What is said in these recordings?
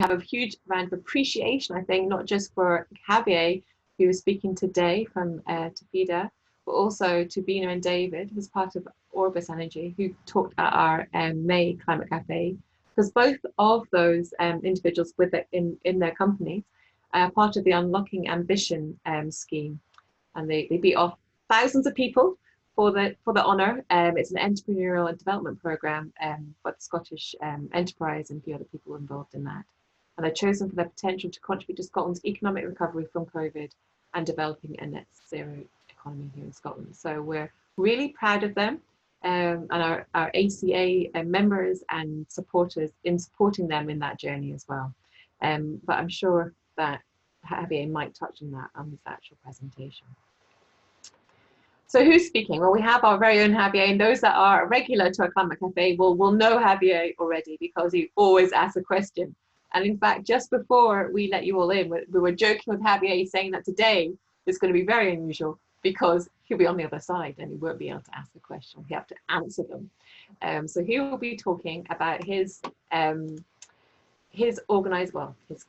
have a huge amount of appreciation, I think, not just for Javier, who is speaking today from TWEFDA, but also to Bina and David, who's part of Orbis Energy, who talked at our May Climate Cafe, because both of those individuals with it in their companies are part of the Unlocking Ambition scheme, and they beat off thousands of people for the honour. It's an entrepreneurial and development programme for the Scottish enterprise and a few other people involved in that. And they're chosen for their potential to contribute to Scotland's economic recovery from COVID and developing a net zero economy here in Scotland. So we're really proud of them and our ACA members and supporters in supporting them in that journey as well. But I'm sure that Javier might touch on that on his actual presentation. So who's speaking? Well, we have our very own Javier, and those that are regular to our Climate Cafe will know Javier already because he always asks a question. And in fact, just before we let you all in, we were joking with Javier saying that today is going to be very unusual because he'll be on the other side and he won't be able to ask the question. He'll have to answer them. So he will be talking about his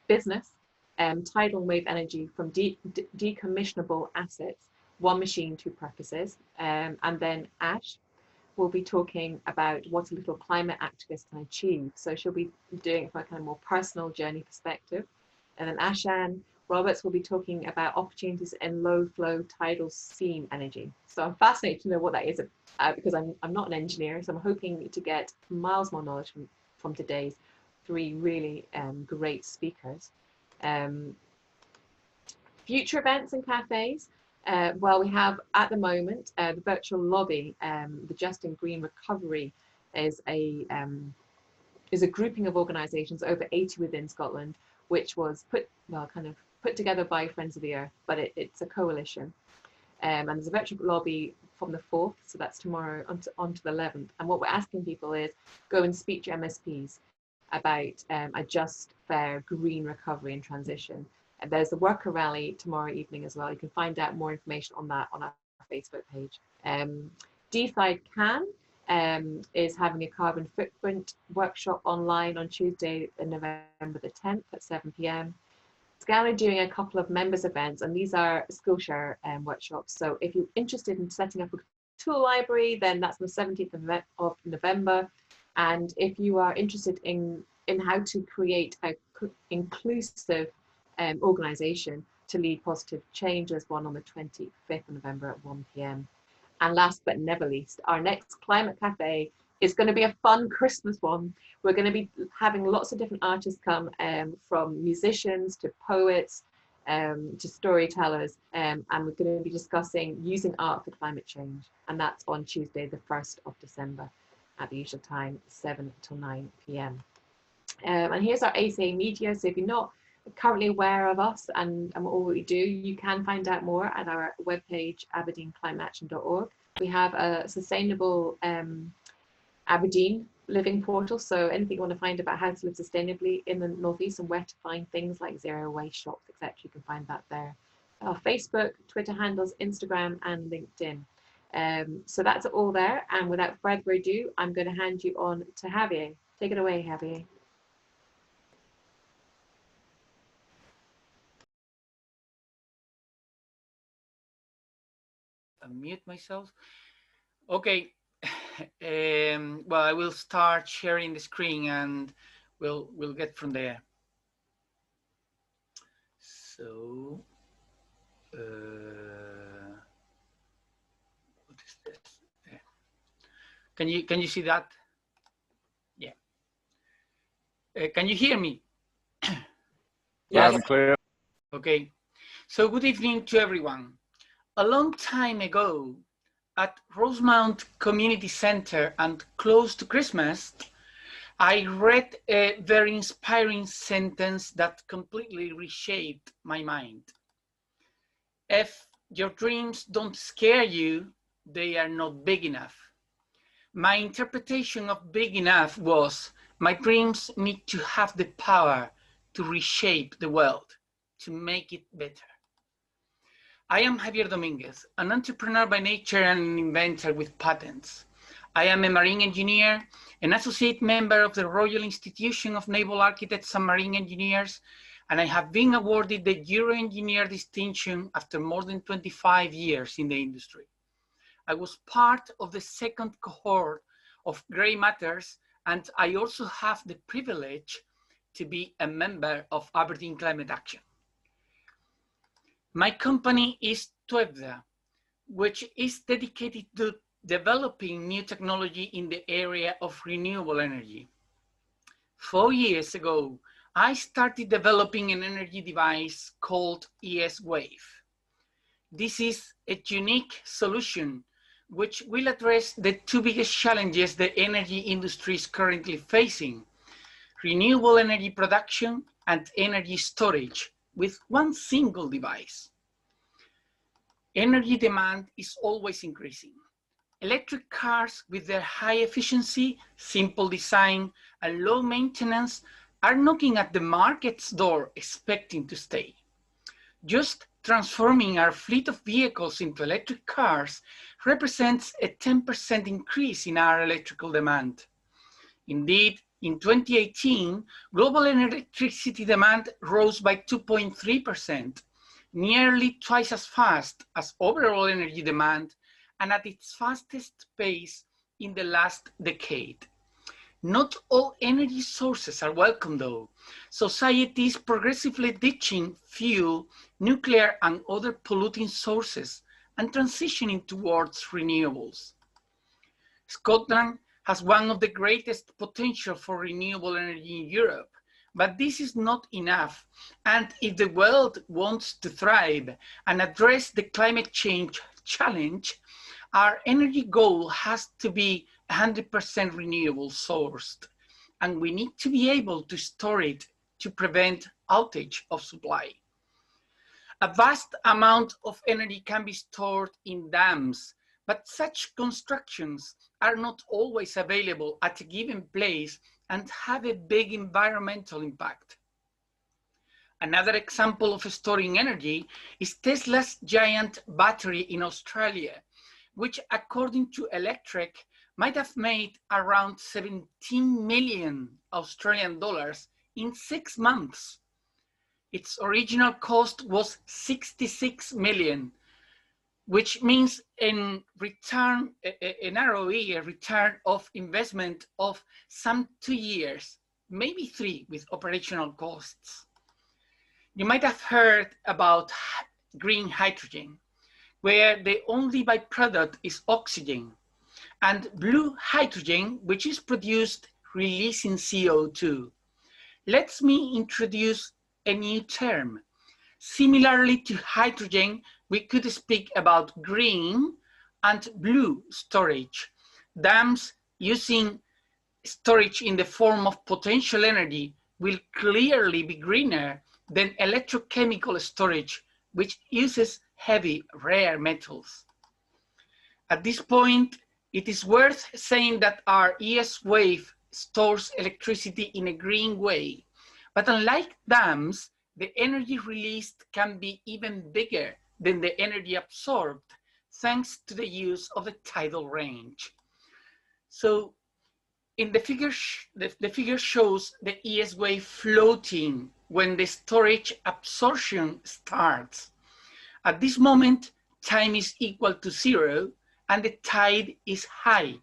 business, Tidal Wave Energy from decommissionable assets, one machine, two purposes. And then Ash will be talking about what a little climate activist can achieve. So she'll be doing it from a kind of more personal journey perspective. And then Ashan Roberts will be talking about opportunities in low flow tidal steam energy. So I'm fascinated to know what that is because I'm not an engineer, so I'm hoping to get miles more knowledge from today's three really great speakers. Future events and cafes. Well, we have at the moment the virtual lobby. The Justin Green Recovery is a grouping of organisations, over 80 within Scotland, which was put together by Friends of the Earth, but it's a coalition. And there's a virtual lobby from the 4th, so that's tomorrow, onto the 11th. And what we're asking people is go and speak to MSPs about a just, fair, green recovery and transition. And there's the worker rally tomorrow evening as well. You can find out more information on that on our Facebook page. Deeside Can is having a carbon footprint workshop online on Tuesday, November the 10th at 7 p.m. Scal are doing a couple of members events, and these are Skillshare workshops. So if you're interested in setting up a tool library, then that's on the 17th of November. And if you are interested in how to create an inclusive organisation to lead positive change, there's one on the 25th of November at 1 p.m. And last but never least, our next Climate Cafe is going to be a fun Christmas one. We're going to be having lots of different artists come, from musicians to poets to storytellers, and we're going to be discussing using art for climate change. And that's on Tuesday, the 1st of December at the usual time, 7 till 9 p.m. And here's our ACA media. So if you're not currently aware of us and all we do, you can find out more at our webpage, aberdeenclimateaction.org. We have a sustainable Aberdeen living portal, so anything you want to find about how to live sustainably in the Northeast and where to find things like zero waste shops, etc., you can find that there. Our Facebook, Twitter handles, Instagram and LinkedIn. So that's all there, and without further ado, I'm going to hand you on to Javier. Take it away, Javier. Unmute myself. Okay. Well, I will start sharing the screen and we'll get from there. So, what is this? Can you see that? Yeah. Can you hear me? Loud and clear. Okay. So good evening to everyone. A long time ago, at Rosemount Community Center and close to Christmas, I read a very inspiring sentence that completely reshaped my mind. If your dreams don't scare you, they are not big enough. My interpretation of big enough was, my dreams need to have the power to reshape the world, to make it better. I am Javier Dominguez, an entrepreneur by nature and an inventor with patents. I am a marine engineer, an associate member of the Royal Institution of Naval Architects and Marine Engineers, and I have been awarded the Euro Engineer distinction after more than 25 years in the industry. I was part of the second cohort of Grey Matters, and I also have the privilege to be a member of Aberdeen Climate Action. My company is TWEFDA, which is dedicated to developing new technology in the area of renewable energy. 4 years ago, I started developing an energy device called ES-Wave. This is a unique solution which will address the two biggest challenges the energy industry is currently facing: renewable energy production and energy storage with one single device. Energy demand is always increasing. Electric cars with their high efficiency, simple design, and low maintenance are knocking at the market's door expecting to stay. Just transforming our fleet of vehicles into electric cars represents a 10% increase in our electrical demand. Indeed, in 2018, global electricity demand rose by 2.3%, nearly twice as fast as overall energy demand, and at its fastest pace in the last decade. Not all energy sources are welcome though. Society is progressively ditching fuel, nuclear and other polluting sources and transitioning towards renewables. Scotland has one of the greatest potential for renewable energy in Europe, but this is not enough. And if the world wants to thrive and address the climate change challenge, our energy goal has to be 100% renewable sourced, and we need to be able to store it to prevent outage of supply. A vast amount of energy can be stored in dams, but such constructions are not always available at a given place and have a big environmental impact. Another example of storing energy is Tesla's giant battery in Australia, which according to Electric might have made around 17 million Australian dollars in 6 months. Its original cost was 66 million, which means in return, an ROE, a return of investment of some 2 years, maybe 3 with operational costs. You might have heard about green hydrogen, where the only byproduct is oxygen, and blue hydrogen, which is produced releasing CO2. Let me introduce a new term. Similarly to hydrogen, we could speak about green and blue storage. Dams using storage in the form of potential energy will clearly be greener than electrochemical storage, which uses heavy rare metals. At this point, it is worth saying that our ES-Wave stores electricity in a green way, but unlike dams, the energy released can be even bigger than the energy absorbed, thanks to the use of the tidal range. So in the figure, the figure shows the ES-Wave floating when the storage absorption starts. At this moment, time is equal to 0 and the tide is high.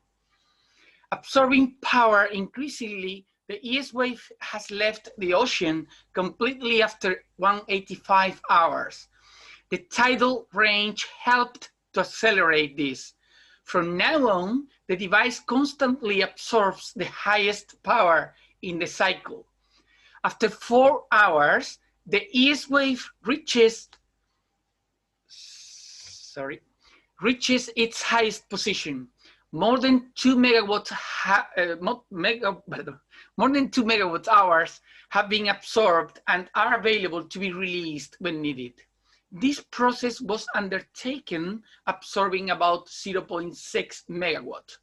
Absorbing power increasingly, the ES-Wave has left the ocean completely after 185 hours. The tidal range helped to accelerate this. From now on, the device constantly absorbs the highest power in the cycle. After 4 hours, the ES-Wave reaches its highest position. More than 2 megawatt hours have been absorbed and are available to be released when needed. This process was undertaken absorbing about 0.6 megawatt.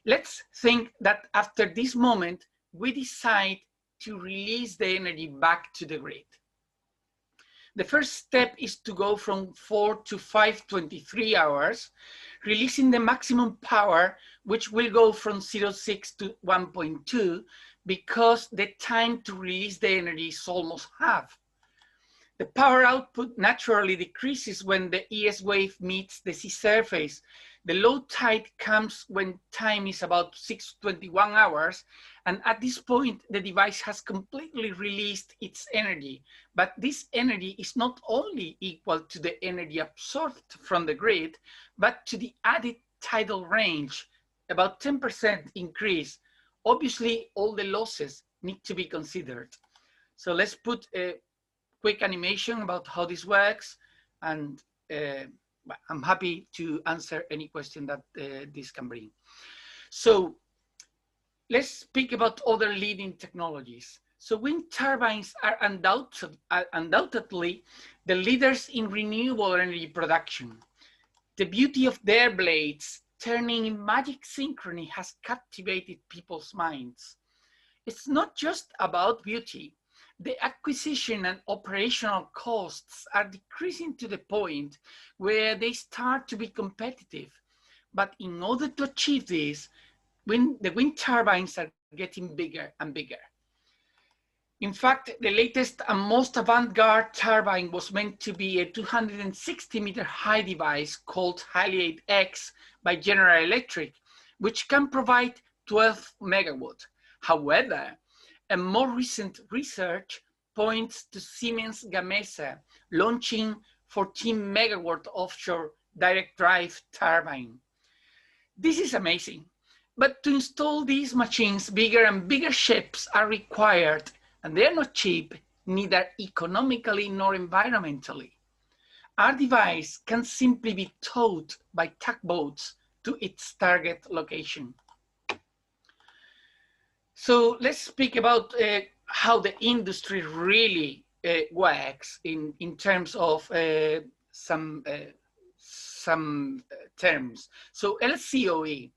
Let's think that after this moment, we decide to release the energy back to the grid. The first step is to go from 4 to 523 hours, releasing the maximum power, which will go from 0.6 to 1.2, because the time to release the energy is almost half. The power output naturally decreases when the ES wave meets the sea surface. The low tide comes when time is about 6:21 hours, and at this point, the device has completely released its energy. But this energy is not only equal to the energy absorbed from the grid, but to the added tidal range, about 10% increase. Obviously, all the losses need to be considered. So let's put a quick animation about how this works, and I'm happy to answer any question that this can bring. So let's speak about other leading technologies. So wind turbines are undoubtedly the leaders in renewable energy production. The beauty of their blades turning in magic synchrony has captivated people's minds. It's not just about beauty. The acquisition and operational costs are decreasing to the point where they start to be competitive. But in order to achieve this, the wind turbines are getting bigger and bigger. In fact, the latest and most avant-garde turbine was meant to be a 260-meter high device called Haliade X by General Electric, which can provide 12 megawatt. However, a more recent research points to Siemens Gamesa launching 14 megawatt offshore direct drive turbine. This is amazing, but to install these machines, bigger and bigger ships are required, and they're not cheap, neither economically nor environmentally. Our device can simply be towed by tugboats to its target location. So let's speak about how the industry really works in terms of some terms. So LCOE.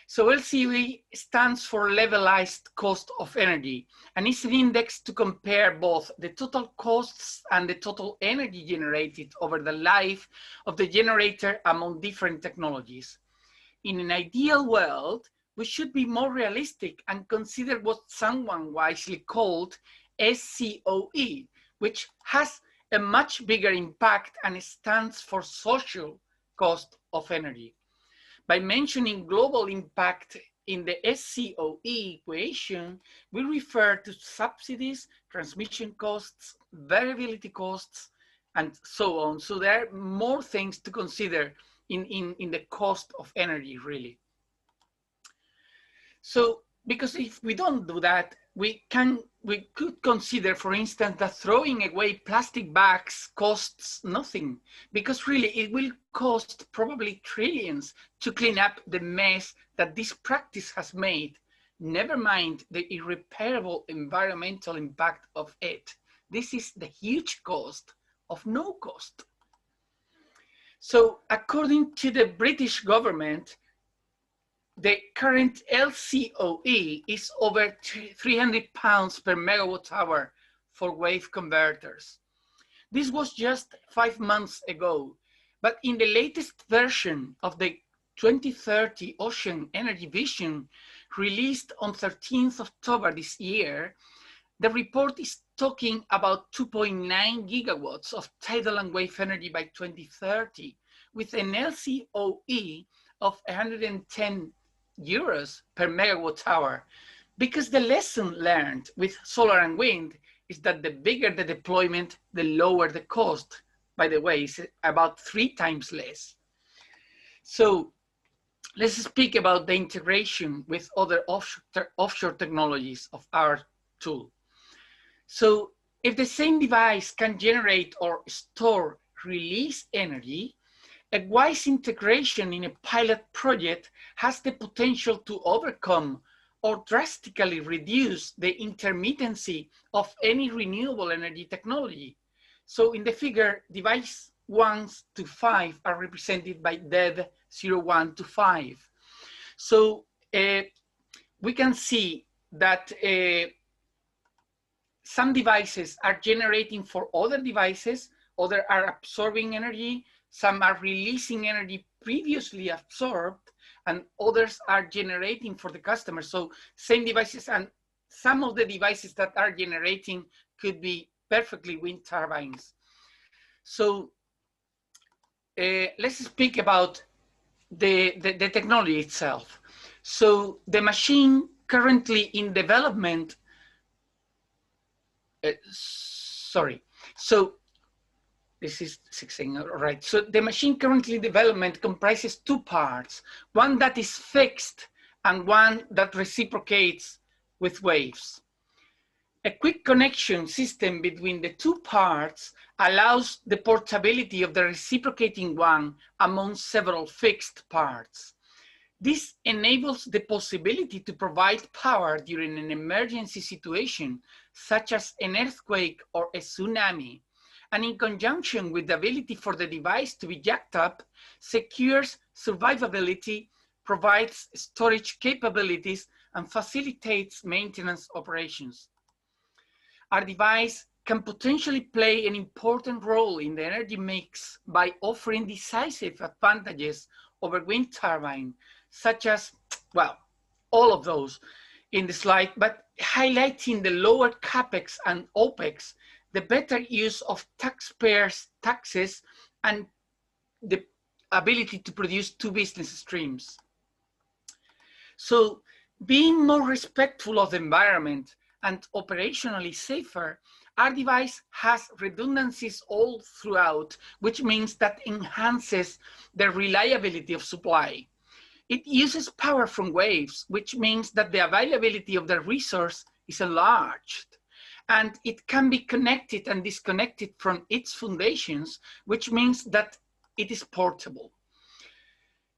So LCOE stands for levelized cost of energy, and is an index to compare both the total costs and the total energy generated over the life of the generator among different technologies. In an ideal world, we should be more realistic and consider what someone wisely called SCOE, which has a much bigger impact and stands for social cost of energy. By mentioning global impact in the SCOE equation, we refer to subsidies, transmission costs, variability costs, and so on. So there are more things to consider in the cost of energy, really. So, because if we don't do that, we could consider, for instance, that throwing away plastic bags costs nothing, because really it will cost probably trillions to clean up the mess that this practice has made, never mind the irreparable environmental impact of it. This is the huge cost of no cost. So according to the British government, the current LCOE is over £300 per megawatt hour for wave converters. This was just 5 months ago, but in the latest version of the 2030 Ocean Energy Vision, released on 13th October this year, the report is talking about 2.9 gigawatts of tidal and wave energy by 2030, with an LCOE of 110 euros per megawatt hour, because the lesson learned with solar and wind is that the bigger the deployment, the lower the cost. By the way, it's about 3 times less. So let's speak about the integration with other offshore technologies of our tool. So if the same device can generate or store release energy, a wise integration in a pilot project has the potential to overcome or drastically reduce the intermittency of any renewable energy technology. So in the figure, device 1 to 5 are represented by DEV 01 to 5. So we can see that some devices are generating for other devices, others are absorbing energy, some are releasing energy previously absorbed and others are generating for the customer. So same devices, and some of the devices that are generating could be perfectly wind turbines. So let's speak about the technology itself. So the machine currently in development, so this is 16, all right. So the machine currently in development comprises two parts, one that is fixed and one that reciprocates with waves. A quick connection system between the two parts allows the portability of the reciprocating one among several fixed parts. This enables the possibility to provide power during an emergency situation, such as an earthquake or a tsunami, and in conjunction with the ability for the device to be jacked up, secures survivability, provides storage capabilities, and facilitates maintenance operations. Our device can potentially play an important role in the energy mix by offering decisive advantages over wind turbine, such as, well, all of those in the slide, but highlighting the lower CapEx and OpEx, the better use of taxpayers' taxes, and the ability to produce two business streams. So being more respectful of the environment and operationally safer, our device has redundancies all throughout, which means that enhances the reliability of supply. It uses power from waves, which means that the availability of the resource is enlarged. And it can be connected and disconnected from its foundations, which means that it is portable.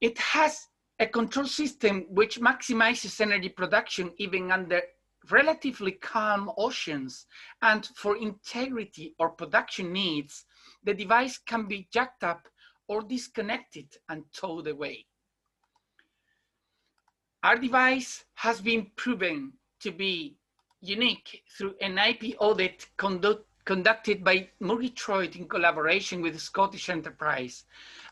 It has a control system which maximizes energy production even under relatively calm oceans, and for integrity or production needs, the device can be jacked up or disconnected and towed away. Our device has been proven to be unique through an IP audit conducted by Murgatroyd in collaboration with the Scottish Enterprise.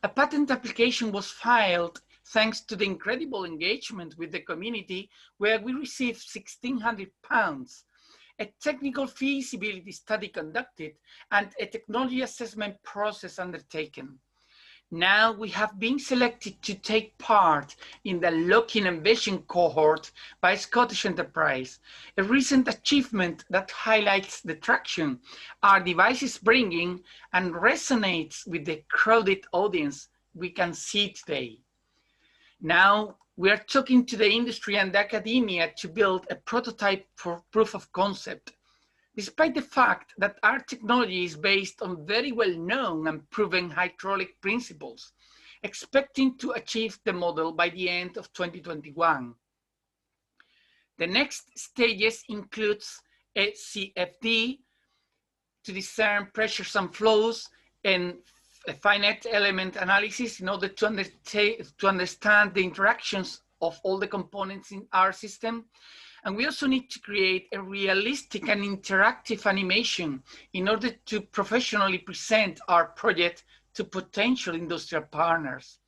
A patent application was filed thanks to the incredible engagement with the community, where we received £1,600, a technical feasibility study conducted, and a technology assessment process undertaken. Now we have been selected to take part in the Lock-in Ambition cohort by Scottish Enterprise, a recent achievement that highlights the traction our device is bringing and resonates with the crowded audience we can see today. Now we are talking to the industry and academia to build a prototype for proof of concept. Despite the fact that our technology is based on very well-known and proven hydraulic principles, expecting to achieve the model by the end of 2021. The next stages includes a CFD to discern pressures and flows, and a finite element analysis in order to understand the interactions of all the components in our system. And we also need to create a realistic and interactive animation in order to professionally present our project to potential industrial partners.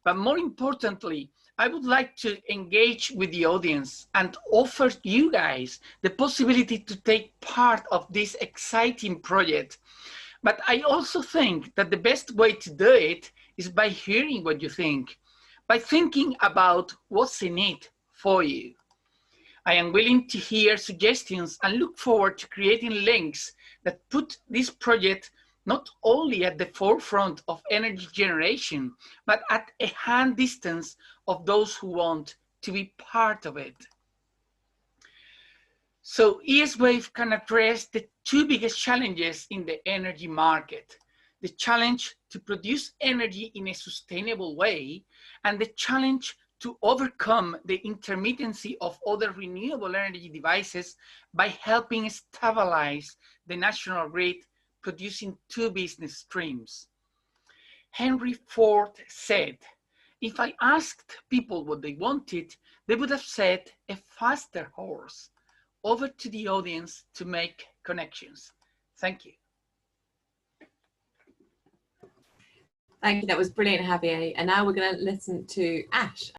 But more importantly, I would like to engage with the audience and offer you guys the possibility to take part of this exciting project. But I also think that the best way to do it is by hearing what you think, by thinking about what's in it for you. I am willing to hear suggestions and look forward to creating links that put this project not only at the forefront of energy generation, but at a hand distance of those who want to be part of it. So ESWave can address the two biggest challenges in the energy market: the challenge to produce energy in a sustainable way, and the challenge to overcome the intermittency of other renewable energy devices by helping stabilize the national grid, producing two business streams. Henry Ford said, "If I asked people what they wanted, they would have said a faster horse." Over to the audience to make connections. Thank you. Thank you. That was brilliant, Javier. And now we're going to listen to Ash.